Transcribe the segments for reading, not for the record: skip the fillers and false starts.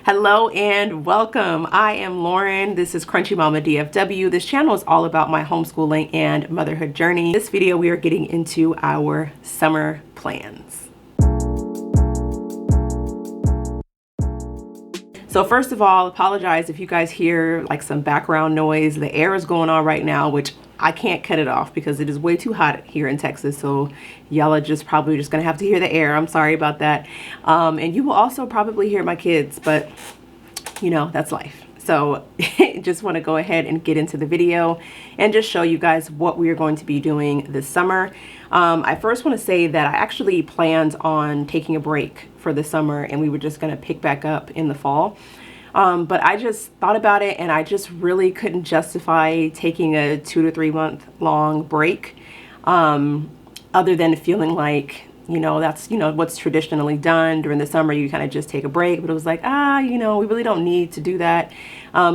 Hello and welcome. I am Lauren. This is Crunchy Mama DFW. This channel is all about my homeschooling and motherhood journey. In this video, we are getting into our summer plans. So first of all, apologize if you guys hear like some background noise. The air is going on right now, which I can't cut it off because it is way too hot here in Texas. So y'all are probably just gonna have to hear the air. I'm sorry about that. And you will also probably hear my kids, but you know, that's life. So just want to go ahead and get into the video and just show you guys what we are going to be doing this summer. I first want to say that I actually planned on taking a break for the summer and we were just going to pick back up in the fall. But I just thought about it and I just really couldn't justify taking a 2 to 3 month long break, other than feeling like, you know, that's, you know, what's traditionally done during the summer. You kind of just take a break, but it was like, you know, we really don't need to do that.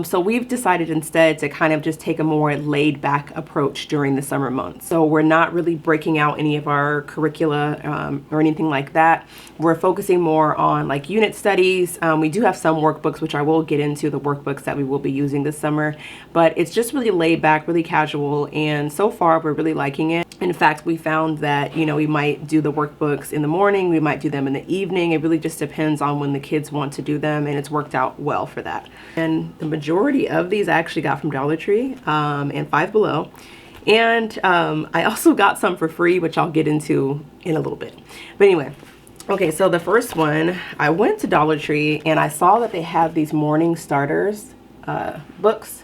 So we've decided instead to kind of just take a more laid back approach during the summer months. So we're not really breaking out any of our curricula or anything like that. We're focusing more on like unit studies. We do have some workbooks, which I will get into the workbooks that we will be using this summer, but it's just really laid back, really casual. And so far we're really liking it. In fact, we found that, you know, we might do the workbooks in the morning, we might do them in the evening. It really just depends on when the kids want to do them, and it's worked out well for that. And the majority of these I actually got from Dollar Tree and Five Below. And I also got some for free, which I'll get into in a little bit. But anyway, okay, so the first one, I went to Dollar Tree and I saw that they had these morning starters books.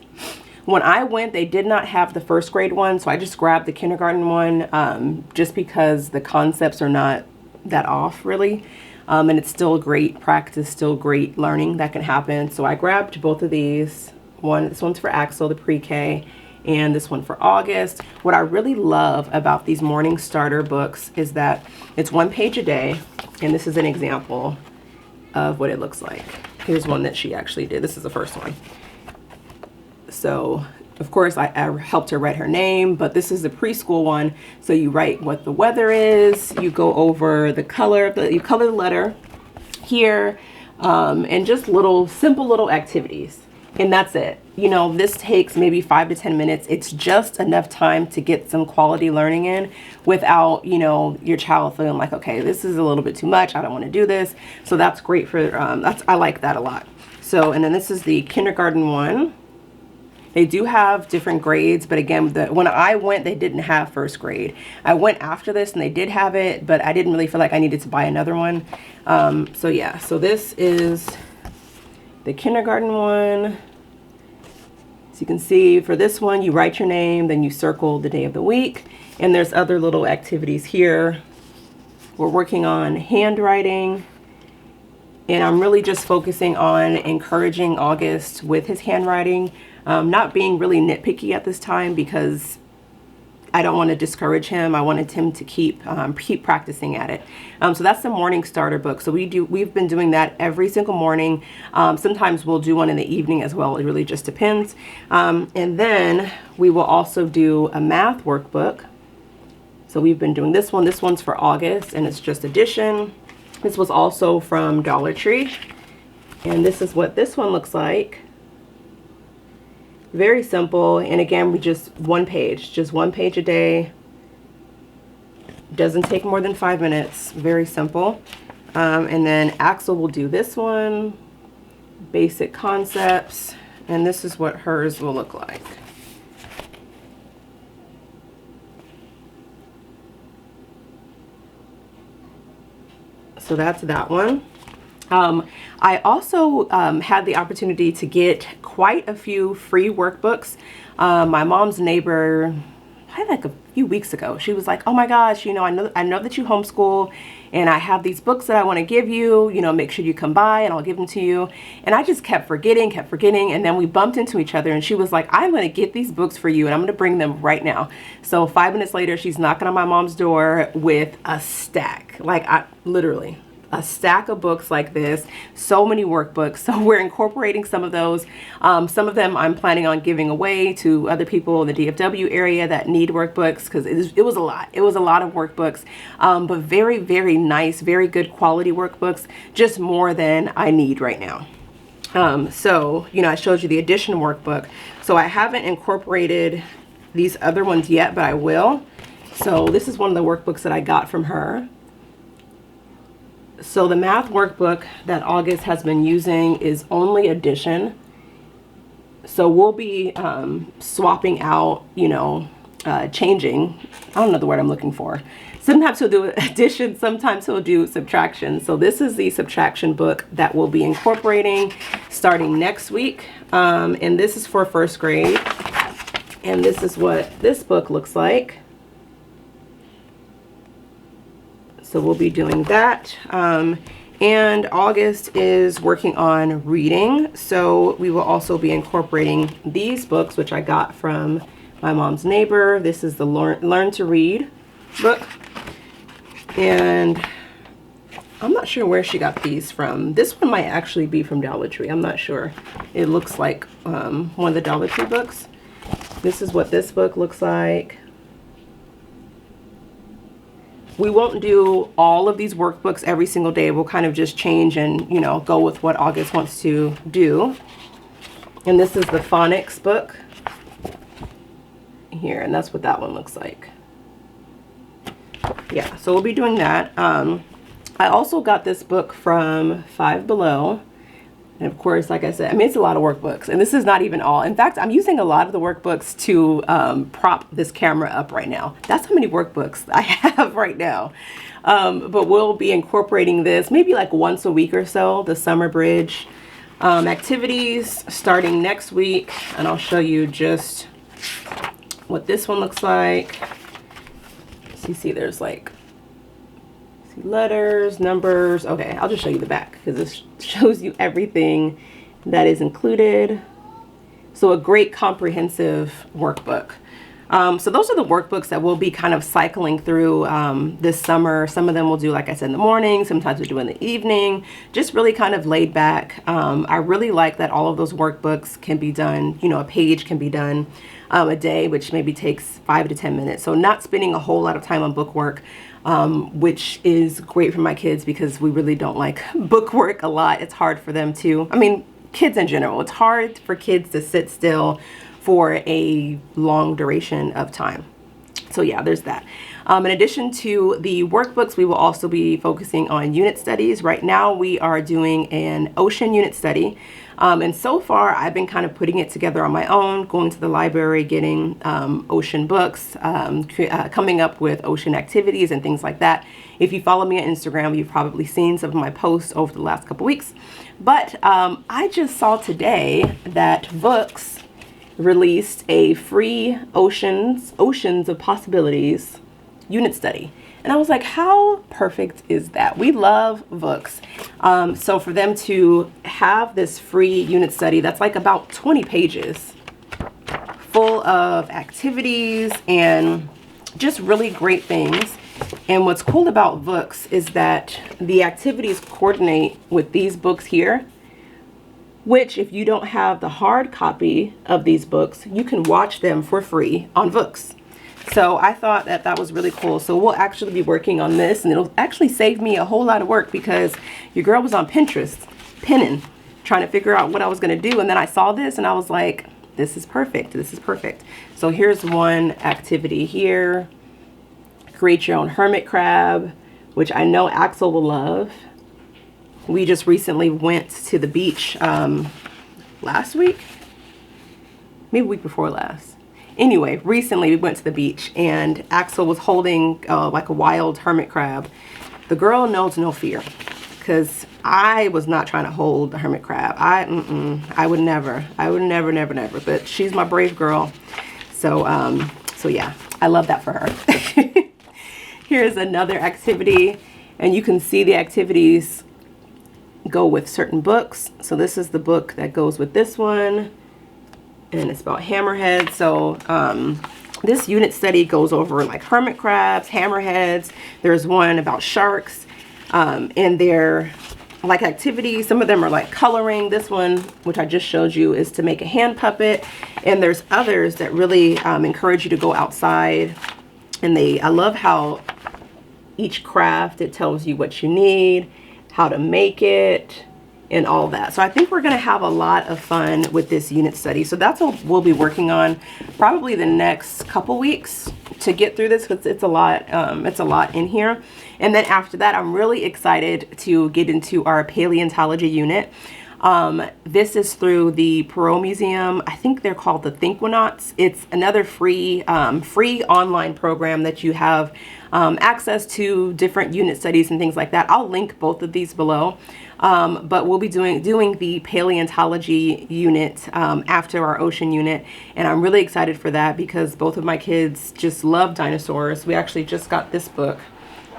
When I went, they did not have the first grade one, so I just grabbed the kindergarten one just because the concepts are not that off really. And it's still great practice, still great learning that can happen. So I grabbed both of these. This one's for Axel, the pre-K, and this one for August. What I really love about these morning starter books is that it's 1 page a day, and this is an example of what it looks like. Here's one that she actually did. This is the first one. So of course I helped her write her name, but this is the preschool one. So you write what the weather is, you go over the color, you color the letter here, and just simple little activities. And that's it. You know, this takes maybe 5 to 10 minutes. It's just enough time to get some quality learning in without, you know, your child feeling like, okay, this is a little bit too much, I don't want to do this. So that's great for, I like that a lot. So, and then this is the kindergarten one. They do have different grades, but again, when I went, they didn't have first grade. I went after this and they did have it, but I didn't really feel like I needed to buy another one. So yeah, so this is the kindergarten one. So you can see for this one, you write your name, then you circle the day of the week. And there's other little activities here. We're working on handwriting. And I'm really just focusing on encouraging August with his handwriting. Not being really nitpicky at this time because I don't want to discourage him. I wanted him to keep practicing at it. So that's the morning starter book. So we've been doing that every single morning. Sometimes we'll do one in the evening as well. It really just depends. And then we will also do a math workbook. So we've been doing this one. This one's for August and it's just addition. This was also from Dollar Tree. And this is what this one looks like. Very simple, and again, we just 1 page, just 1 page a day. Doesn't take more than 5 minutes, very simple. And then Axel will do this one, basic concepts, and this is what hers will look like. So that's that one. I also had the opportunity to get quite a few free workbooks. My mom's neighbor, like a few weeks ago, she was like, oh my gosh, you know, I know that you homeschool and I have these books that I want to give you, you know, make sure you come by and I'll give them to you. And I just kept forgetting. And then we bumped into each other and she was like, I'm going to get these books for you and I'm going to bring them right now. So 5 minutes later, she's knocking on my mom's door with a stack, like literally a stack of books like this, so many workbooks. So we're incorporating some of those. Some of them I'm planning on giving away to other people in the DFW area that need workbooks because it was a lot. It was a lot of workbooks, but very, very nice, very good quality workbooks, just more than I need right now. So, you know, I showed you the addition workbook. So I haven't incorporated these other ones yet, but I will. So this is one of the workbooks that I got from her. So the math workbook that August has been using is only addition. So we'll be swapping out, you know, changing. I don't know the word I'm looking for. Sometimes he'll do addition, sometimes he'll do subtraction. So this is the subtraction book that we'll be incorporating starting next week. And this is for first grade. And this is what this book looks like. So we'll be doing that. And August is working on reading. So we will also be incorporating these books, which I got from my mom's neighbor. This is the Learn to Read book. And I'm not sure where she got these from. This one might actually be from Dollar Tree. I'm not sure. It looks like one of the Dollar Tree books. This is what this book looks like. We won't do all of these workbooks every single day. We'll kind of just change and, you know, go with what August wants to do. And this is the phonics book here, and that's what that one looks like. Yeah, so we'll be doing that. I also got this book from Five Below. And of course, like I said, I mean, it's a lot of workbooks, and this is not even all. In fact, I'm using a lot of the workbooks to prop this camera up right now. That's how many workbooks I have right now. But we'll be incorporating this maybe like once a week or so, the summer bridge activities starting next week. And I'll show you just what this one looks like. So you see there's like letters, numbers. Okay, I'll just show you the back because this shows you everything that is included. So a great comprehensive workbook. So those are the workbooks that we'll be kind of cycling through this summer. Some of them we'll do, like I said, in the morning. Sometimes we'll do in the evening. Just really kind of laid back. I really like that all of those workbooks can be done, you know, a page can be done a day, which maybe takes 5 to 10 minutes. So not spending a whole lot of time on book work. Which is great for my kids because we really don't like book work a lot. It's hard for them to, I mean, kids in general, it's hard for kids to sit still for a long duration of time. So yeah, there's that. In addition to the workbooks, we will also be focusing on unit studies. Right now we are doing an ocean unit study. And so far I've been kind of putting it together on my own, going to the library, getting ocean books, coming up with ocean activities and things like that. If you follow me on Instagram, you've probably seen some of my posts over the last couple weeks. But I just saw today that Books released a free Oceans of Possibilities unit study. And I was like, how perfect is that? We love books. So for them to have this free unit study, that's like about 20 pages full of activities and just really great things. And what's cool about books is that the activities coordinate with these books here, which if you don't have the hard copy of these books, you can watch them for free on Books. So I thought that that was really cool. So we'll actually be working on this, and it'll actually save me a whole lot of work because your girl was on Pinterest, pinning, trying to figure out what I was going to do. And then I saw this and I was like, this is perfect. This is perfect. So here's one activity here. Create your own hermit crab, which I know Axel will love. We just recently went to the beach last week, maybe week before last. Anyway, recently we went to the beach and Axel was holding like a wild hermit crab. The girl knows no fear because I was not trying to hold the hermit crab. I would never, never. But she's my brave girl. So, so yeah, I love that for her. Here's another activity, and you can see the activities go with certain books. So this is the book that goes with this one, and it's about hammerheads. So this unit study goes over like hermit crabs, hammerheads. There's one about sharks, and they're like activities. Some of them are like coloring. This one, which I just showed you, is to make a hand puppet. And there's others that really encourage you to go outside. And I love how each craft, it tells you what you need, how to make it, and all that. So I think we're going to have a lot of fun with this unit study. So that's what we'll be working on probably the next couple weeks to get through this, because it's a lot in here. And then after that, I'm really excited to get into our paleontology unit. This is through the Perot Museum. I think they're called the Thinkwinauts. It's another free online program that you have access to different unit studies and things like that. I'll link both of these below. But we'll be doing the paleontology unit after our ocean unit, and I'm really excited for that because both of my kids just love dinosaurs. We actually just got this book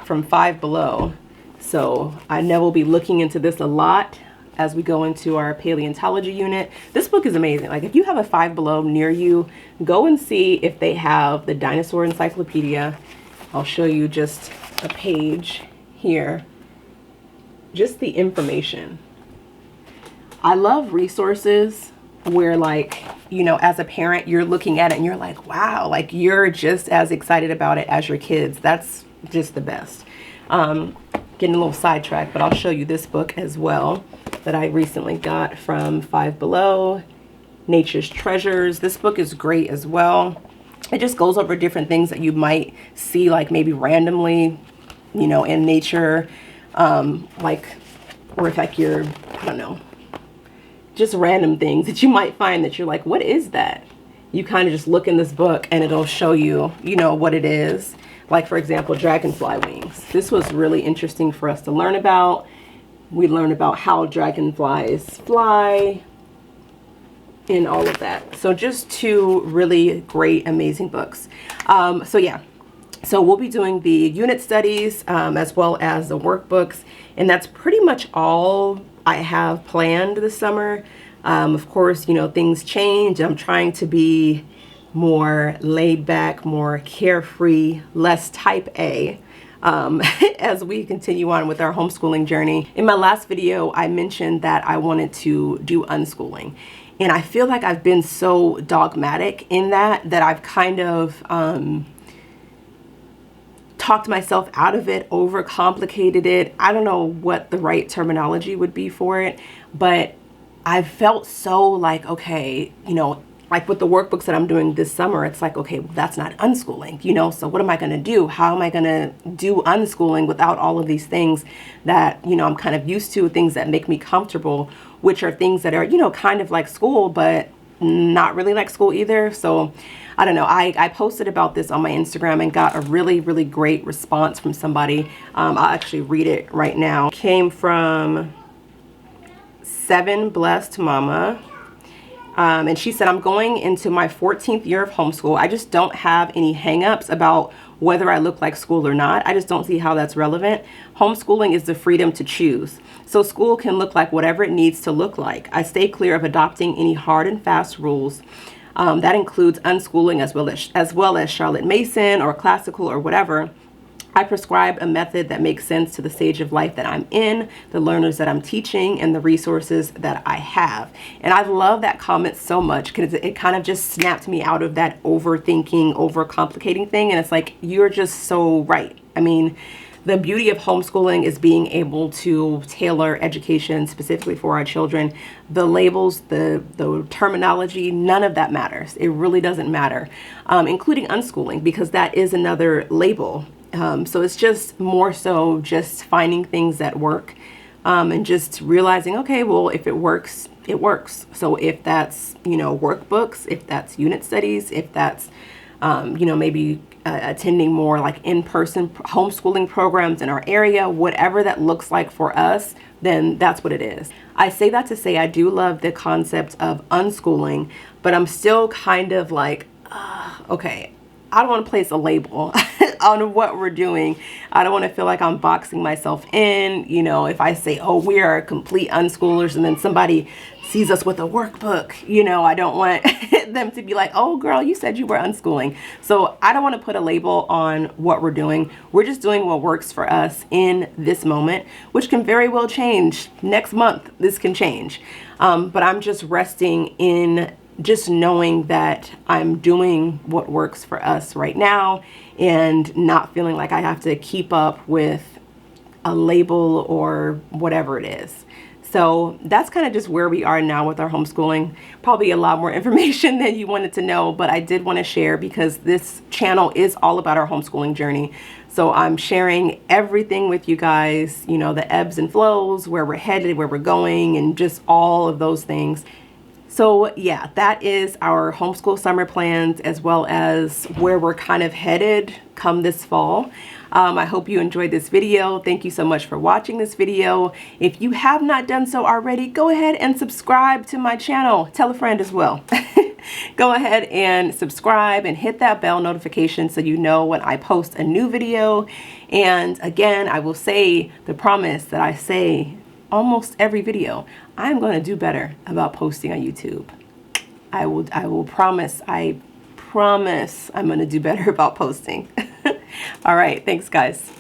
from Five Below, so I know we'll be looking into this a lot as we go into our paleontology unit. This book is amazing. Like, if you have a Five Below near you, go and see if they have the dinosaur encyclopedia. I'll show you just a page here. Just the information. I love resources where, like, you know, as a parent, you're looking at it and you're like, wow, like you're just as excited about it as your kids. That's just the best. Getting a little sidetracked, but I'll show you this book as well that I recently got from Five Below, Nature's Treasures. This book is great as well. It just goes over different things that you might see, like maybe randomly, you know, in nature. Like, or if like you're, I don't know, just random things that you might find that you're like, what is that? You kind of just look in this book and it'll show you, you know, what it is. Like, for example, dragonfly wings. This was really interesting for us to learn about. We learned about how dragonflies fly and all of that. So just two really great, amazing books. So yeah. So we'll be doing the unit studies as well as the workbooks, and that's pretty much all I have planned this summer. Of course, you know, things change. I'm trying to be more laid back, more carefree, less type A as we continue on with our homeschooling journey. In my last video, I mentioned that I wanted to do unschooling, and I feel like I've been so dogmatic in that I've kind of talked myself out of it, overcomplicated it. I don't know what the right terminology would be for it, but I felt so like, okay, you know, like with the workbooks that I'm doing this summer, it's like, okay, well, that's not unschooling, you know, so what am I going to do? How am I going to do unschooling without all of these things that, you know, I'm kind of used to, things that make me comfortable, which are things that are, you know, kind of like school, but not really like school either. So I don't know. I posted about this on my Instagram and got a really, really great response from somebody. I'll actually read it right now. It came from 7 Blessed Mama. And she said, I'm going into my 14th year of homeschool. I just don't have any hangups about whether I look like school or not. I just don't see how that's relevant. Homeschooling is the freedom to choose. So school can look like whatever it needs to look like. I stay clear of adopting any hard and fast rules. That includes unschooling as well as Charlotte Mason or classical or whatever. I prescribe a method that makes sense to the stage of life that I'm in, the learners that I'm teaching, and the resources that I have. And I love that comment so much because it kind of just snapped me out of that overthinking, overcomplicating thing. And it's like, you're just so right. I mean, the beauty of homeschooling is being able to tailor education specifically for our children. The labels, the terminology, none of that matters. It really doesn't matter, including unschooling, because that is another label. So it's just more so just finding things that work and just realizing, okay, well, if it works, it works. So if that's, you know, workbooks, if that's unit studies, if that's, you know, maybe attending more like in-person homeschooling programs in our area, whatever that looks like for us, then that's what it is. I say that to say I do love the concept of unschooling, but I'm still kind of like, okay, I don't want to place a label on what we're doing. I don't want to feel like I'm boxing myself in. You know, if I say, oh, we are complete unschoolers, and then somebody sees us with a workbook, you know, I don't want them to be like, oh, girl, you said you were unschooling. So I don't want to put a label on what we're doing. We're just doing what works for us in this moment, which can very well change. Next month, this can change. But I'm just resting in just knowing that I'm doing what works for us right now and not feeling like I have to keep up with a label or whatever it is. So that's kind of just where we are now with our homeschooling. Probably a lot more information than you wanted to know, but I did want to share because this channel is all about our homeschooling journey. So I'm sharing everything with you guys, you know, the ebbs and flows, where we're headed, where we're going, and just all of those things. So yeah, that is our homeschool summer plans, as well as where we're kind of headed come this fall. I hope you enjoyed this video. Thank you so much for watching this video. If you have not done so already, go ahead and subscribe to my channel. Tell a friend as well. Go ahead and subscribe and hit that bell notification so you know when I post a new video. And again, I will say the promise that I say almost every video. I'm going to do better about posting on YouTube. I will promise. I promise I'm going to do better about posting. All right. Thanks, guys.